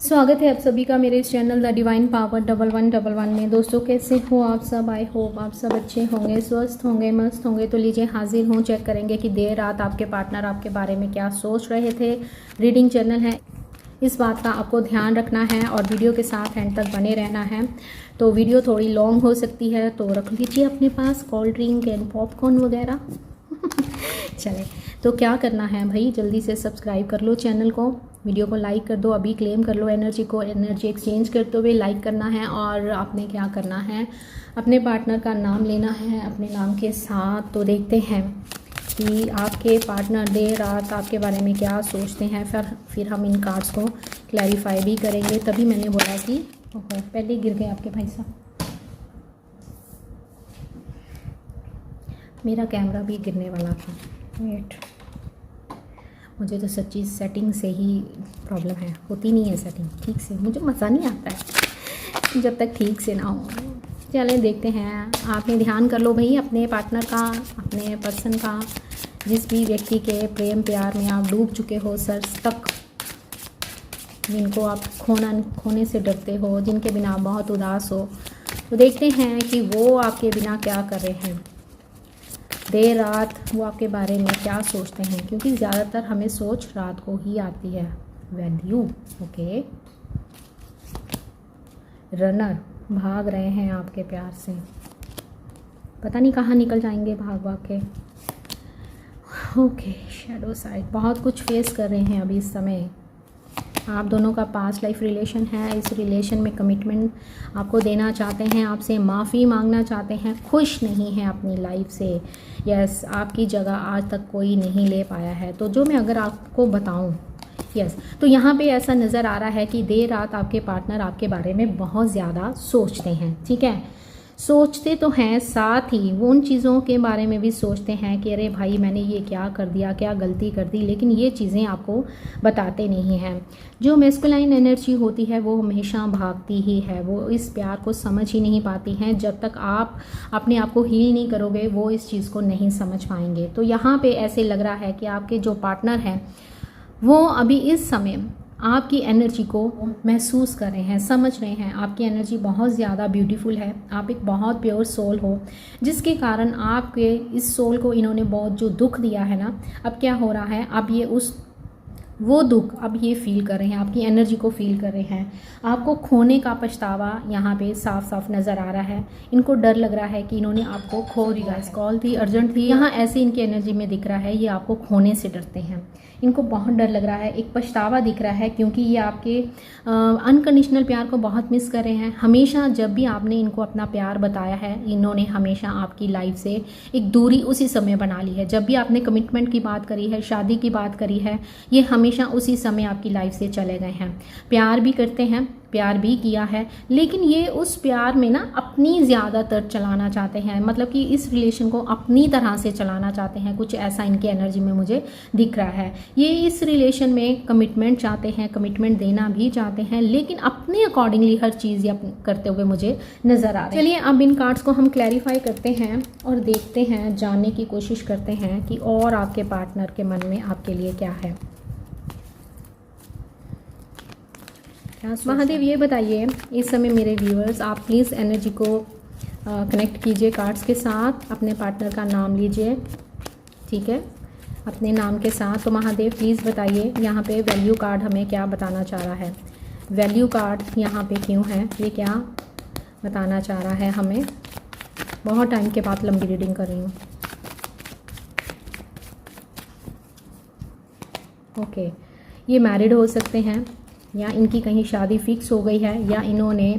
स्वागत है आप सभी का मेरे इस चैनल द डिवाइन पावर 1111 में। दोस्तों कैसे हो आप सब? आई होप आप सब अच्छे होंगे, स्वस्थ होंगे, मस्त होंगे। तो लीजिए हाजिर हूँ, चेक करेंगे कि देर रात आपके पार्टनर आपके बारे में क्या सोच रहे थे। रीडिंग चैनल है, इस बात का आपको ध्यान रखना है और वीडियो के साथ एंड तक बने रहना है। तो वीडियो थोड़ी लॉन्ग हो सकती है, तो रख लीजिए अपने पास कोल्ड ड्रिंक एंड पॉपकॉर्न वगैरह। चले, तो क्या करना है भाई, जल्दी से सब्सक्राइब कर लो चैनल को, वीडियो को लाइक कर दो, अभी क्लेम कर लो एनर्जी को। एनर्जी एक्सचेंज करते हुए लाइक करना है और आपने क्या करना है, अपने पार्टनर का नाम लेना है अपने नाम के साथ। तो देखते हैं कि आपके पार्टनर देर रात आपके बारे में क्या सोचते हैं। फिर हम इन कार्ड्स को क्लैरिफाई भी करेंगे। तभी मैंने बोला कि ओहो, पहले गिर गए आपके भाई साहब। मेरा कैमरा भी गिरने वाला था। वेट, मुझे तो सच्ची सेटिंग से ही प्रॉब्लम है, होती नहीं है सेटिंग ठीक से, मुझे मज़ा नहीं आता है जब तक ठीक से ना हो। चलें देखते हैं। आपने ध्यान कर लो भाई अपने पार्टनर का, अपने पर्सन का, जिस भी व्यक्ति के प्रेम प्यार में आप डूब चुके हो सर तक, जिनको आप खोने से डरते हो, जिनके बिना आप बहुत उदास हो। तो देखते हैं कि वो आपके बिना क्या कर रहे हैं देर रात, वो आपके बारे में क्या सोचते हैं, क्योंकि ज़्यादातर हमें सोच रात को ही आती है। Value, okay. रनर, भाग रहे हैं आपके प्यार से, पता नहीं कहाँ निकल जाएंगे भाग भाग के। ओके, शैडो साइड, बहुत कुछ फेस कर रहे हैं अभी इस समय। आप दोनों का पास्ट लाइफ रिलेशन है, इस रिलेशन में कमिटमेंट आपको देना चाहते हैं, आपसे माफ़ी मांगना चाहते हैं, खुश नहीं हैं अपनी लाइफ से। यस, आपकी जगह आज तक कोई नहीं ले पाया है। तो जो मैं अगर आपको बताऊं, यस, तो यहाँ पे ऐसा नज़र आ रहा है कि देर रात आपके पार्टनर आपके बारे में बहुत ज़्यादा सोचते हैं। ठीक है, सोचते तो हैं, साथ ही वो उन चीज़ों के बारे में भी सोचते हैं कि अरे भाई मैंने ये क्या कर दिया, क्या गलती कर दी, लेकिन ये चीज़ें आपको बताते नहीं हैं। जो मैस्कुलाइन एनर्जी होती है वो हमेशा भागती ही है, वो इस प्यार को समझ ही नहीं पाती हैं। जब तक आप अपने आप को हील नहीं करोगे वो इस चीज़ को नहीं समझ पाएंगे। तो यहाँ पे ऐसे लग रहा है कि आपके जो पार्टनर हैं वो अभी इस समय आपकी एनर्जी को महसूस कर रहे हैं, समझ रहे हैं। आपकी एनर्जी बहुत ज़्यादा ब्यूटीफुल है, आप एक बहुत प्योर सोल हो, जिसके कारण आपके इस सोल को इन्होंने बहुत जो दुख दिया है ना, अब क्या हो रहा है, अब ये वो दुख अब ये फील कर रहे हैं, आपकी एनर्जी को फील कर रहे हैं। आपको खोने का पछतावा यहाँ पे साफ साफ नज़र आ रहा है। इनको डर लग रहा है कि इन्होंने आपको खो दिया। कॉल थी, अर्जेंट थी, यहाँ ऐसे इनकी एनर्जी में दिख रहा है, ये आपको खोने से डरते हैं, इनको बहुत डर लग रहा है। एक पछतावा दिख रहा है क्योंकि ये आपके अनकंडीशनल प्यार को बहुत मिस कर रहे हैं। हमेशा जब भी आपने इनको अपना प्यार बताया है, इन्होंने हमेशा आपकी लाइफ से एक दूरी उसी समय बना ली है। जब भी आपने कमिटमेंट की बात करी है, शादी की बात करी है, ये हमेशा उसी समय आपकी लाइफ से चले गए हैं। प्यार भी करते हैं, प्यार भी किया है, लेकिन ये उस प्यार में ना अपनी ज़्यादातर चलाना चाहते हैं, मतलब कि इस रिलेशन को अपनी तरह से चलाना चाहते हैं। कुछ ऐसा इनकी एनर्जी में मुझे दिख रहा है। ये इस रिलेशन में कमिटमेंट चाहते हैं, कमिटमेंट देना भी चाहते हैं, लेकिन अपने अकॉर्डिंगली हर चीज़ करते हुए मुझे नज़र आ रहे हैं। चलिए अब इन कार्ड्स को हम क्लैरिफाई करते हैं और देखते हैं, जानने की कोशिश करते हैं कि और आपके पार्टनर के मन में आपके लिए क्या है। महादेव ये बताइए इस समय मेरे व्यूअर्स, आप प्लीज़ एनर्जी को कनेक्ट कीजिए कार्ड्स के साथ, अपने पार्टनर का नाम लीजिए, ठीक है, अपने नाम के साथ। तो महादेव प्लीज़ बताइए यहाँ पे वैल्यू कार्ड हमें क्या बताना चाह रहा है। वैल्यू कार्ड यहाँ पे क्यों है, ये क्या बताना चाह रहा है हमें। बहुत टाइम के बाद लंबी रीडिंग कर रही हूँ। ओके, ये मैरिड हो सकते हैं, या इनकी कहीं शादी फिक्स हो गई है, या इन्होंने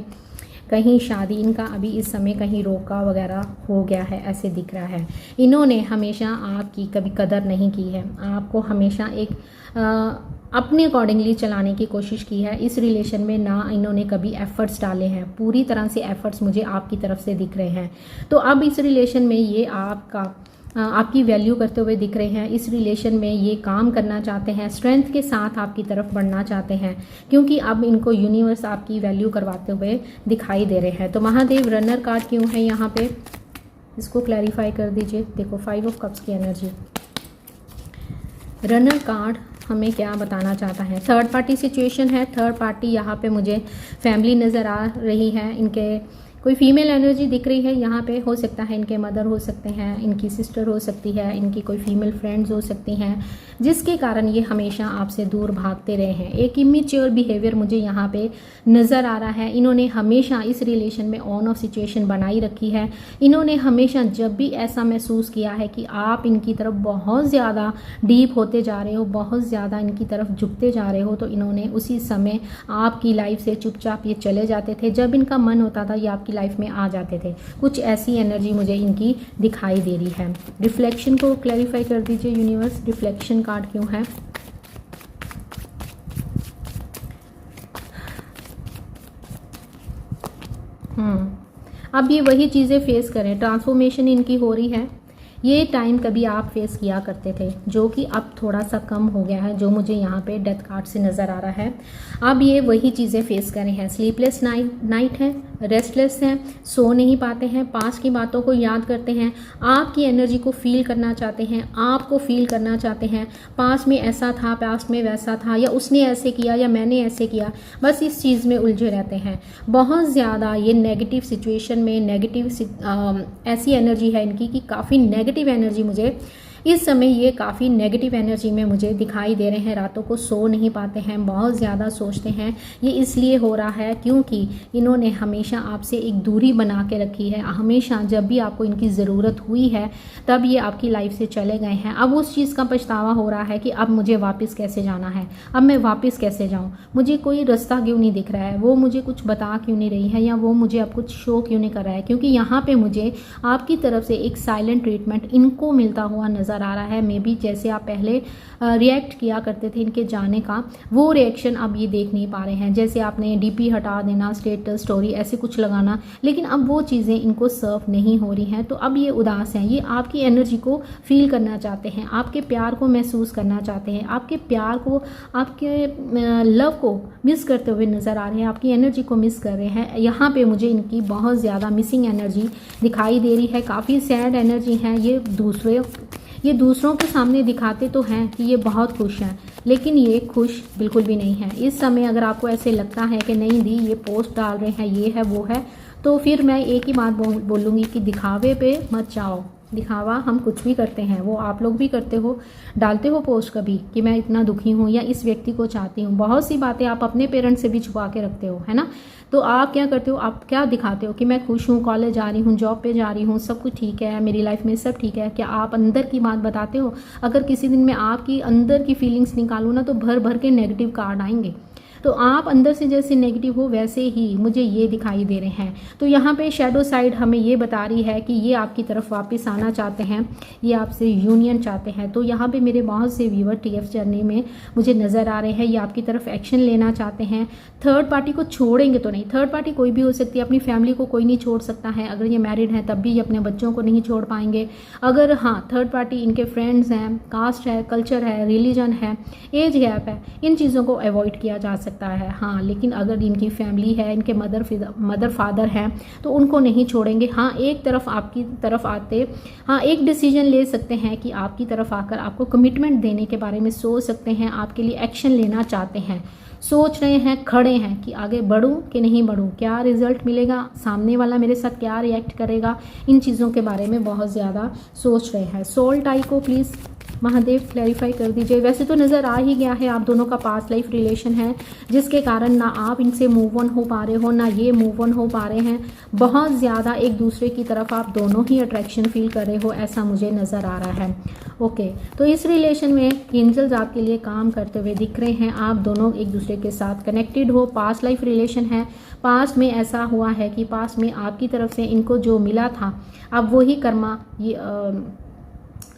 कहीं शादी, इनका अभी इस समय कहीं रोका वगैरह हो गया है, ऐसे दिख रहा है। इन्होंने हमेशा आपकी कभी कदर नहीं की है, आपको हमेशा एक अपने अकॉर्डिंगली चलाने की कोशिश की है। इस रिलेशन में ना इन्होंने कभी एफ़र्ट्स डाले हैं, पूरी तरह से एफ़र्ट्स मुझे आपकी तरफ से दिख रहे हैं। तो अब इस रिलेशन में ये आपकी वैल्यू करते हुए दिख रहे हैं। इस रिलेशन में ये काम करना चाहते हैं, स्ट्रेंथ के साथ आपकी तरफ बढ़ना चाहते हैं, क्योंकि अब इनको यूनिवर्स आपकी वैल्यू करवाते हुए दिखाई दे रहे हैं। तो महादेव रनर कार्ड क्यों है यहाँ पे, इसको क्लैरिफाई कर दीजिए। देखो 5 ऑफ कप्स की एनर्जी, रनर कार्ड हमें क्या बताना चाहता है। थर्ड पार्टी सिचुएशन है। थर्ड पार्टी यहाँ पे मुझे फैमिली नज़र आ रही है। इनके कोई फीमेल एनर्जी दिख रही है यहाँ पे। हो सकता है इनके मदर हो सकते हैं, इनकी सिस्टर हो सकती है, इनकी कोई फीमेल फ्रेंड्स हो सकती हैं, जिसके कारण ये हमेशा आपसे दूर भागते रहे हैं। एक इमेच्योर बिहेवियर मुझे यहाँ पे नज़र आ रहा है। इन्होंने हमेशा इस रिलेशन में ऑन ऑफ सिचुएशन बनाई रखी है। इन्होंने हमेशा जब भी ऐसा महसूस किया है कि आप इनकी तरफ बहुत ज़्यादा डीप होते जा रहे हो, बहुत ज़्यादा इनकी तरफ झुकते जा रहे हो, तो इन्होंने उसी समय आपकी लाइफ से चुपचाप ये चले जाते थे। जब इनका मन होता था ये आपकी लाइफ में आ जाते थे। कुछ ऐसी एनर्जी मुझे इनकी दिखाई दे रही है। रिफ्लेक्शन को क्लैरिफाई कर दीजिए यूनिवर्स, रिफ्लेक्शन कार्ड क्यों है। अब ये वही चीज़ें फेस करें, ट्रांसफॉर्मेशन इनकी हो रही है। ये टाइम कभी आप फेस किया करते थे जो कि अब थोड़ा सा कम हो गया है, जो मुझे यहाँ पे डेथ कार्ड से नज़र आ रहा है। अब ये वही चीज़ें फेस कर रहे हैं। स्लीपलेस नाइट है, रेस्टलेस हैं, सो नहीं पाते हैं, पास्ट की बातों को याद करते हैं, आपकी एनर्जी को फील करना चाहते हैं, आपको फील करना चाहते हैं। पास्ट में ऐसा था, पास्ट में वैसा था, या उसने ऐसे किया या मैंने ऐसे किया, बस इस चीज़ में उलझे रहते हैं। बहुत ज़्यादा ये नेगेटिव सिचुएशन में नेगेटिव ऐसी एनर्जी है इनकी कि काफ़ी नेगेटिव एनर्जी मुझे इस समय, ये काफ़ी नेगेटिव एनर्जी में मुझे दिखाई दे रहे हैं। रातों को सो नहीं पाते हैं, बहुत ज़्यादा सोचते हैं। ये इसलिए हो रहा है क्योंकि इन्होंने हमेशा आपसे एक दूरी बना के रखी है। हमेशा जब भी आपको इनकी ज़रूरत हुई है तब ये आपकी लाइफ से चले गए हैं। अब उस चीज़ का पछतावा हो रहा है कि अब मुझे वापस कैसे जाना है, अब मैं वापस कैसे जाऊँ, मुझे कोई रास्ता क्यों नहीं दिख रहा है, वो मुझे कुछ बता क्यों नहीं रही है, या वो मुझे अब कुछ शो क्यों नहीं कर रहा है। क्योंकि यहाँ पर मुझे आपकी तरफ से एक साइलेंट ट्रीटमेंट इनको मिलता हुआ नज़र आ रहा है। मे बी जैसे आप पहले रिएक्ट किया करते थे इनके जाने का, वो रिएक्शन अब ये देख नहीं पा रहे हैं। जैसे आपने डीपी हटा देना, स्टेटस स्टोरी ऐसे कुछ लगाना, लेकिन अब वो चीज़ें इनको सर्व नहीं हो रही हैं। तो अब ये उदास हैं, ये आपकी एनर्जी को फील करना चाहते हैं, आपके प्यार को महसूस करना चाहते हैं, आपके प्यार को, आपके लव को मिस करते हुए नज़र आ रहे हैं, आपकी एनर्जी को मिस कर रहे हैं। यहाँ पे मुझे इनकी बहुत ज़्यादा मिसिंग एनर्जी दिखाई दे रही है। काफ़ी सैड एनर्जी है। ये दूसरों के सामने दिखाते तो हैं कि ये बहुत खुश हैं, लेकिन ये खुश बिल्कुल भी नहीं है। इस समय अगर आपको ऐसे लगता है कि नहीं दी ये पोस्ट डाल रहे हैं, ये है वो है, तो फिर मैं एक ही बात बोलूँगी कि दिखावे पे मत जाओ। दिखावा हम कुछ भी करते हैं, वो आप लोग भी करते हो, डालते हो पोस्ट कभी कि मैं इतना दुखी हूँ या इस व्यक्ति को चाहती हूँ। बहुत सी बातें आप अपने पेरेंट्स से भी छुपा के रखते हो, है ना। तो आप क्या करते हो, आप क्या दिखाते हो कि मैं खुश हूँ, कॉलेज जा रही हूँ, जॉब पे जा रही हूँ, सब कुछ ठीक है, मेरी लाइफ में सब ठीक है। क्या आप अंदर की बात बताते हो? अगर किसी दिन में आपकी अंदर की फीलिंग्स निकालूँ ना, तो भर भर के नेगेटिव कार्ड आएंगे। तो आप अंदर से जैसे नेगेटिव हो वैसे ही मुझे ये दिखाई दे रहे हैं। तो यहाँ पे शैडो साइड हमें ये बता रही है कि ये आपकी तरफ वापस आना चाहते हैं, ये आपसे यूनियन चाहते हैं। तो यहाँ पे मेरे बहुत से व्यूअर TF जर्नी में मुझे नज़र आ रहे हैं, ये आपकी तरफ एक्शन लेना चाहते हैं। थर्ड पार्टी को छोड़ेंगे तो नहीं, थर्ड पार्टी कोई भी हो सकती है, अपनी फैमिली को कोई नहीं छोड़ सकता है। अगर ये मैरिड हैं तब भी ये अपने बच्चों को नहीं छोड़ पाएंगे। अगर हाँ थर्ड पार्टी इनके फ्रेंड्स हैं, कास्ट है, कल्चर है, रिलीजन है, एज गैप है, इन चीज़ों को अवॉइड किया जा सकता है। हाँ, लेकिन अगर इनकी फैमिली है, इनके मदर फादर हैं, तो उनको नहीं छोड़ेंगे। हाँ, एक तरफ आपकी तरफ आते, हाँ एक डिसीजन ले सकते हैं कि आपकी तरफ आकर आपको कमिटमेंट देने के बारे में सोच सकते हैं, आपके लिए एक्शन लेना चाहते हैं, सोच रहे हैं, खड़े हैं कि आगे बढ़ूं कि नहीं बढ़ूं, क्या रिजल्ट मिलेगा, सामने वाला मेरे साथ क्या रिएक्ट करेगा, इन चीज़ों के बारे में बहुत ज़्यादा सोच रहे हैं। सोल टाई को प्लीज़ महादेव क्लैरिफाई कर दीजिए। वैसे तो नज़र आ ही गया है आप दोनों का पास्ट लाइफ रिलेशन है, जिसके कारण ना आप इनसे मूव ऑन हो पा रहे हो, ना ये मूव ऑन हो पा रहे हैं। बहुत ज़्यादा एक दूसरे की तरफ आप दोनों ही अट्रैक्शन फील कर रहे हो, ऐसा मुझे नज़र आ रहा है। ओके, तो इस रिलेशन में एंजल्स आपके लिए काम करते हुए दिख रहे हैं। आप दोनों एक दूसरे के साथ कनेक्टेड हो, पास्ट लाइफ रिलेशन है। पास्ट में ऐसा हुआ है कि पास्ट में आपकी तरफ से इनको जो मिला था, अब वही कर्मा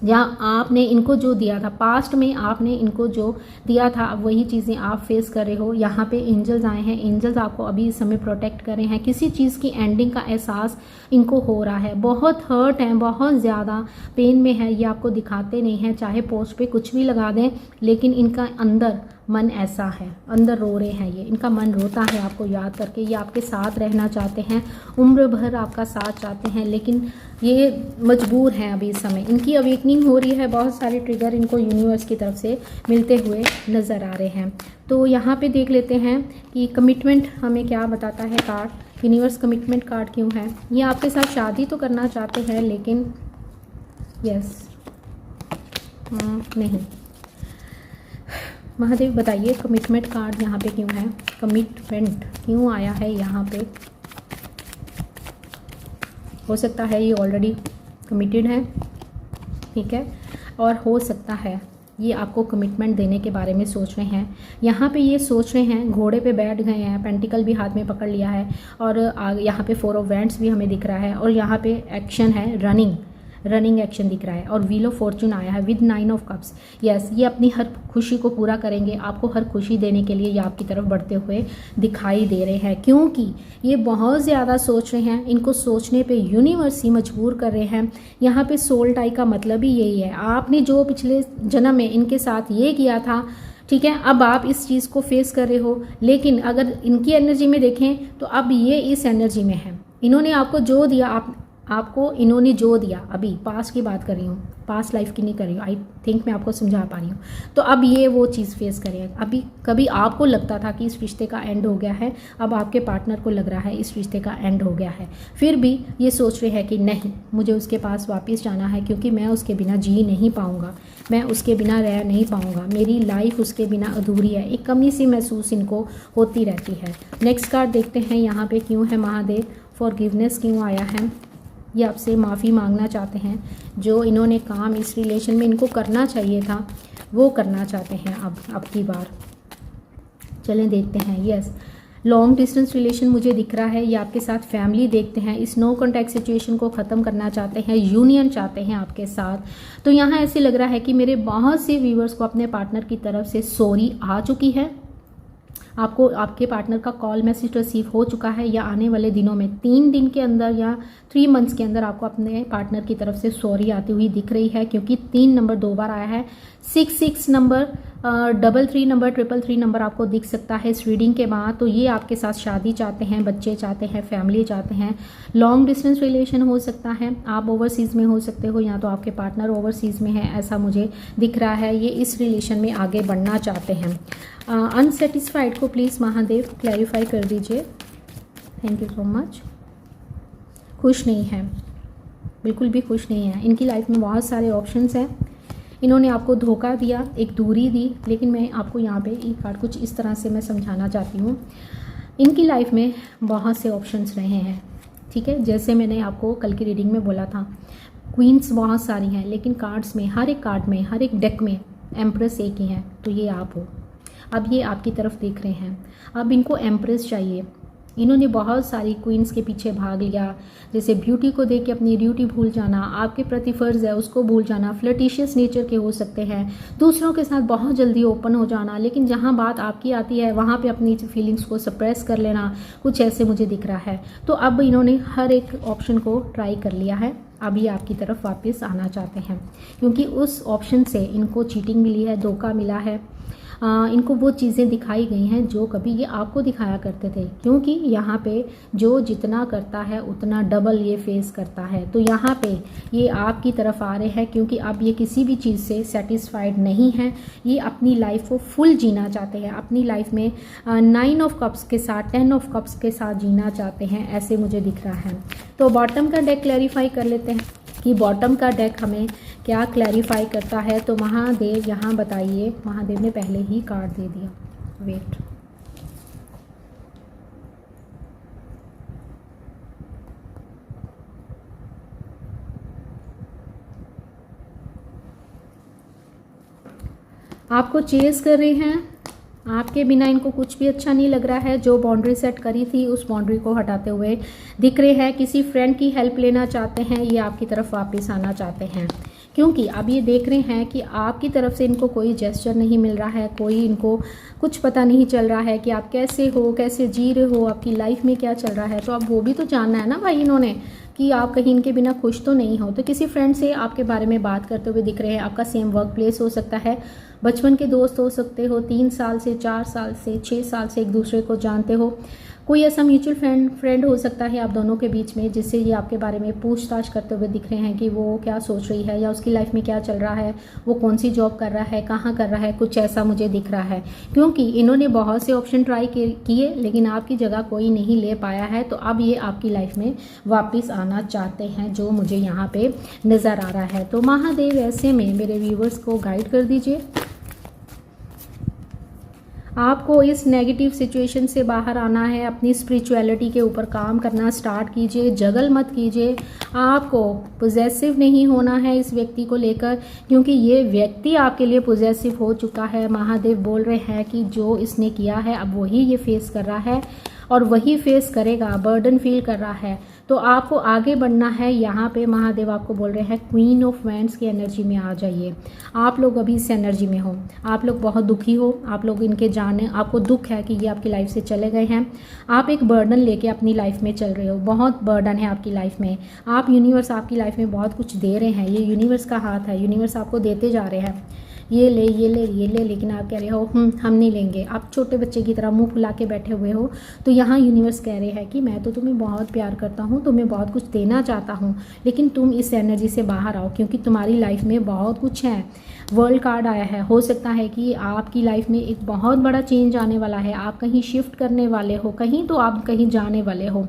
या आपने इनको जो दिया था, पास्ट में आपने इनको जो दिया था, अब वही चीज़ें आप फेस कर रहे हो। यहाँ पे एंजल्स आए हैं, एंजल्स आपको अभी इस समय प्रोटेक्ट कर रहे हैं। किसी चीज़ की एंडिंग का एहसास इनको हो रहा है, बहुत हर्ट हैं, बहुत ज़्यादा पेन में है, ये आपको दिखाते नहीं हैं, चाहे पोस्ट पे कुछ भी लगा दें, लेकिन इनका अंदर मन ऐसा है, अंदर रो रहे हैं ये, इनका मन रोता है आपको याद करके। ये आपके साथ रहना चाहते हैं, उम्र भर आपका साथ चाहते हैं, लेकिन ये मजबूर हैं अभी इस समय। इनकी अवेकनिंग हो रही है, बहुत सारे ट्रिगर इनको यूनिवर्स की तरफ से मिलते हुए नज़र आ रहे हैं। तो यहाँ पे देख लेते हैं कि कमिटमेंट हमें क्या बताता है कार्ड। यूनिवर्स कमिटमेंट कार्ड क्यों है? ये आपके साथ शादी तो करना चाहते हैं, लेकिन यस नहीं। महादेव बताइए कमिटमेंट कार्ड यहाँ पे क्यों है? कमिटमेंट क्यों आया है यहाँ पे? हो सकता है ये ऑलरेडी कमिटेड है, ठीक है, और हो सकता है ये आपको कमिटमेंट देने के बारे में सोच रहे हैं। यहाँ पे ये सोच रहे हैं, घोड़े पे बैठ गए हैं, पेंटिकल भी हाथ में पकड़ लिया है, और यहाँ पे 4 ऑफ वैंड्स भी हमें दिख रहा है, और यहाँ पे एक्शन है, रनिंग एक्शन दिख रहा है, और व्हील ऑफ फॉर्चून आया है विद 9 ऑफ कप्स। यस, ये अपनी हर खुशी को पूरा करेंगे, आपको हर खुशी देने के लिए ये आपकी तरफ बढ़ते हुए दिखाई दे रहे हैं, क्योंकि ये बहुत ज़्यादा सोच रहे हैं। इनको सोचने पे यूनिवर्स ही मजबूर कर रहे हैं। यहाँ पे सोल टाई का मतलब ही यही है, आपने जो पिछले जन्म में इनके साथ ये किया था, ठीक है, अब आप इस चीज़ को फेस कर रहे हो। लेकिन अगर इनकी एनर्जी में देखें तो अब ये इस एनर्जी में है। इन्होंने आपको जो दिया, आपको इन्होंने जो दिया, अभी पास्ट की बात कर रही हूँ, पास्ट लाइफ की नहीं कर रही हूँ, आई थिंक मैं आपको समझा पा रही हूँ। तो अब ये वो चीज़ फेस करें। अभी कभी आपको लगता था कि इस रिश्ते का एंड हो गया है, अब आपके पार्टनर को लग रहा है इस रिश्ते का एंड हो गया है, फिर भी ये सोच रहे हैं कि नहीं, मुझे उसके पास वापस जाना है, क्योंकि मैं उसके बिना जी नहीं पाऊँगा, मैं उसके बिना रह नहीं पाऊँगा, मेरी लाइफ उसके बिना अधूरी है। एक कमी सी महसूस इनको होती रहती है। नेक्स्ट कार्ड देखते हैं यहाँ पे क्यों है महादेव। फॉरगिवनेस क्यों आया है? ये आपसे माफ़ी मांगना चाहते हैं, जो इन्होंने काम इस रिलेशन में इनको करना चाहिए था वो करना चाहते हैं अब की बार। चलें देखते हैं। यस, लॉन्ग डिस्टेंस रिलेशन मुझे दिख रहा है, ये आपके साथ फैमिली देखते हैं, इस नो कॉन्टैक्ट सिचुएशन को ख़त्म करना चाहते हैं, यूनियन चाहते हैं आपके साथ। तो यहाँ ऐसे लग रहा है कि मेरे बहुत से व्यूवर्स को अपने पार्टनर की तरफ से सॉरी आ चुकी है, आपको आपके पार्टनर का कॉल मैसेज रिसीव हो चुका है, या आने वाले दिनों में 3 दिन के अंदर या 3 मंथ्स के अंदर आपको अपने पार्टनर की तरफ से सॉरी आती हुई दिख रही है, क्योंकि 3 नंबर 2 बार आया है, 66 नंबर, 33 नंबर, 333 नंबर आपको दिख सकता है इस रीडिंग के बाद। तो ये आपके साथ शादी चाहते हैं, बच्चे चाहते हैं, फैमिली चाहते हैं। लॉन्ग डिस्टेंस रिलेशन हो सकता है, आप ओवरसीज़ में हो सकते हो, या तो आपके पार्टनर ओवरसीज़ में है, ऐसा मुझे दिख रहा है। ये इस रिलेशन में आगे बढ़ना चाहते हैं। अनसेटिस्फाइड को प्लीज़ महादेव क्लैरिफाई कर दीजिए। Thank you so much. खुश नहीं है, बिल्कुल भी खुश नहीं है। इनकी लाइफ में बहुत सारे ऑप्शंस हैं, इन्होंने आपको धोखा दिया, एक दूरी दी, लेकिन मैं आपको यहाँ पे ये कार्ड कुछ इस तरह से मैं समझाना चाहती हूँ। इनकी लाइफ में बहुत से ऑप्शंस रहे हैं, ठीक है, जैसे मैंने आपको कल की रीडिंग में बोला था, क्वींस बहुत सारी हैं, लेकिन कार्ड्स में, हर एक कार्ड में, हर एक डेक में एम्प्रेस एक ही है, तो ये आप हो। अब ये आपकी तरफ देख रहे हैं, अब इनको एम्प्रेस चाहिए। इन्होंने बहुत सारी क्वींस के पीछे भाग लिया, जैसे ब्यूटी को देख के अपनी ड्यूटी भूल जाना, आपके प्रति फ़र्ज़ है उसको भूल जाना, फ्लर्टिशियस नेचर के हो सकते हैं, दूसरों के साथ बहुत जल्दी ओपन हो जाना, लेकिन जहाँ बात आपकी आती है वहाँ पे अपनी फीलिंग्स को सप्रेस कर लेना, कुछ ऐसे मुझे दिख रहा है। तो अब इन्होंने हर एक ऑप्शन को ट्राई कर लिया है, अब ये आपकी तरफ वापस आना चाहते हैं, क्योंकि उस ऑप्शन से इनको चीटिंग मिली है, धोखा मिला है, इनको वो चीज़ें दिखाई गई हैं जो कभी ये आपको दिखाया करते थे, क्योंकि यहाँ पे जो जितना करता है उतना डबल ये फेस करता है। तो यहाँ पे ये आपकी तरफ आ रहे हैं, क्योंकि अब ये किसी भी चीज़ से सेटिस्फाइड नहीं है, ये अपनी लाइफ को फुल जीना चाहते हैं, अपनी लाइफ में 9 ऑफ कप्स के साथ, 10 ऑफ कप्स के साथ जीना चाहते हैं, ऐसे मुझे दिख रहा है। तो बॉटम का डेक क्लैरिफाई कर लेते हैं कि बॉटम का डेक हमें क्या क्लैरिफाई करता है। तो महादेव यहाँ बताइए, महादेव ने पहले ही कार्ड दे दिया, वेट, आपको चेस कर रहे हैं, आपके बिना इनको कुछ भी अच्छा नहीं लग रहा है, जो बाउंड्री सेट करी थी उस बाउंड्री को हटाते हुए दिख रहे हैं, किसी फ्रेंड की हेल्प लेना चाहते हैं, ये आपकी तरफ वापस आना चाहते हैं, क्योंकि अब ये देख रहे हैं कि आपकी तरफ से इनको कोई जेस्चर नहीं मिल रहा है, कोई इनको कुछ पता नहीं चल रहा है कि आप कैसे हो, कैसे जी रहे हो, आपकी लाइफ में क्या चल रहा है। तो अब वो भी तो जानना है ना भाई इन्होंने कि आप कहीं इनके बिना खुश तो नहीं हो। तो किसी फ्रेंड से आपके बारे में बात करते हुए दिख रहे हैं। आपका सेम वर्क प्लेस हो सकता है, बचपन के दोस्त हो सकते हो, 3 साल से, 4 साल से, 6 साल से एक दूसरे को जानते हो। कोई ऐसा म्यूचुअल फ्रेंड हो सकता है आप दोनों के बीच में, जिससे ये आपके बारे में पूछताछ करते हुए दिख रहे हैं कि वो क्या सोच रही है या उसकी लाइफ में क्या चल रहा है, वो कौन सी जॉब कर रहा है, कहाँ कर रहा है, कुछ ऐसा मुझे दिख रहा है। क्योंकि इन्होंने बहुत से ऑप्शन ट्राई किए लेकिन आपकी जगह कोई नहीं ले पाया है। तो अब ये आपकी लाइफ में वापस आना चाहते हैं, जो मुझे यहाँ पे नज़र आ रहा है। तो महादेव ऐसे में मेरे व्यूवर्स को गाइड कर दीजिए। आपको इस नेगेटिव सिचुएशन से बाहर आना है, अपनी स्पिरिचुअलिटी के ऊपर काम करना स्टार्ट कीजिए, जगल मत कीजिए। आपको पॉजेसिव नहीं होना है इस व्यक्ति को लेकर, क्योंकि ये व्यक्ति आपके लिए पॉजेसिव हो चुका है। महादेव बोल रहे हैं कि जो इसने किया है अब वही ये फेस कर रहा है और वही फेस करेगा, बर्डन फील कर रहा है। तो आपको आगे बढ़ना है। यहाँ पे महादेव आपको बोल रहे हैं क्वीन ऑफ वैंड्स की एनर्जी में आ जाइए। आप लोग अभी इस एनर्जी में हो, आप लोग बहुत दुखी हो, आप लोग इनके जाने, आपको दुख है कि ये आपकी लाइफ से चले गए हैं। आप एक बर्डन लेके अपनी लाइफ में चल रहे हो, बहुत बर्डन है आपकी लाइफ में। आप यूनिवर्स आपकी लाइफ में बहुत कुछ दे रहे हैं, ये यूनिवर्स का हाथ है, यूनिवर्स आपको देते जा रहे हैं, ये ले ये ले ये ले, लेकिन आप कह रहे हो हम नहीं लेंगे। आप छोटे बच्चे की तरह मुंह फुला के बैठे हुए हो। तो यहाँ यूनिवर्स कह रहे हैं कि मैं तो तुम्हें बहुत प्यार करता हूँ, तुम्हें बहुत कुछ देना चाहता हूँ, लेकिन तुम इस एनर्जी से बाहर आओ, क्योंकि तुम्हारी लाइफ में बहुत कुछ है। वर्ल्ड कार्ड आया है, हो सकता है कि आपकी लाइफ में एक बहुत बड़ा चेंज आने वाला है। आप कहीं शिफ्ट करने वाले हो, कहीं तो आप कहीं जाने वाले हो।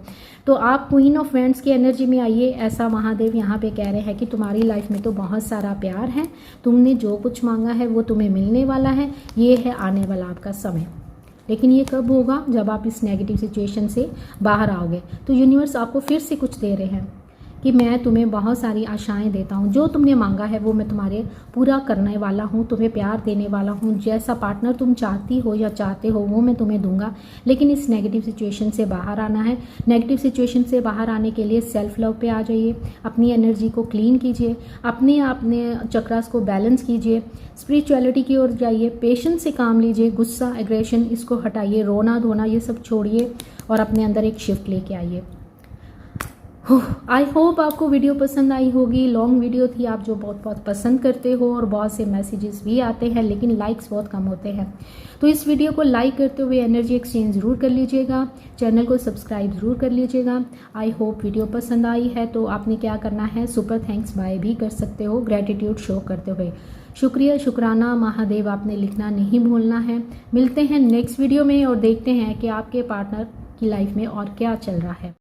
तो आप क्वीन ऑफ वैंड्स की एनर्जी में आइए, ऐसा महादेव यहाँ पे कह रहे हैं कि तुम्हारी लाइफ में तो बहुत सारा प्यार है, तुमने जो कुछ मांगा है वो तुम्हें मिलने वाला है। ये है आने वाला आपका समय, लेकिन ये कब होगा? जब आप इस नेगेटिव सिचुएशन से बाहर आओगे। तो यूनिवर्स आपको फिर से कुछ दे रहे हैं कि मैं तुम्हें बहुत सारी आशाएं देता हूँ, जो तुमने मांगा है वो मैं तुम्हारे पूरा करने वाला हूँ, तुम्हें प्यार देने वाला हूँ। जैसा पार्टनर तुम चाहती हो या चाहते हो वो मैं तुम्हें दूंगा, लेकिन इस नेगेटिव सिचुएशन से बाहर आना है। नेगेटिव सिचुएशन से बाहर आने के लिए सेल्फ लव पे आ जाइए, अपनी एनर्जी को क्लीन कीजिए, अपने चक्रास को बैलेंस कीजिए, स्पिरिचुअलिटी की ओर जाइए, पेशेंस से काम लीजिए, गुस्सा एग्रेशन इसको हटाइए, रोना धोना ये सब छोड़िए और अपने अंदर एक शिफ्ट लेके आइए। आई होप आपको वीडियो पसंद आई होगी। लॉन्ग वीडियो थी, आप जो बहुत बहुत पसंद करते हो, और बहुत से मैसेजेस भी आते हैं लेकिन लाइक्स बहुत कम होते हैं। तो इस वीडियो को लाइक करते हुए एनर्जी एक्सचेंज ज़रूर कर लीजिएगा, चैनल को सब्सक्राइब ज़रूर कर लीजिएगा। आई होप वीडियो पसंद आई है। तो आपने क्या करना है, सुपर थैंक्स बाय भी कर सकते हो, ग्रेटिट्यूड शो करते हुए। शुक्रिया, शुक्राना, महादेव आपने लिखना नहीं भूलना है। मिलते हैं नेक्स्ट वीडियो में और देखते हैं कि आपके पार्टनर की लाइफ में और क्या चल रहा है।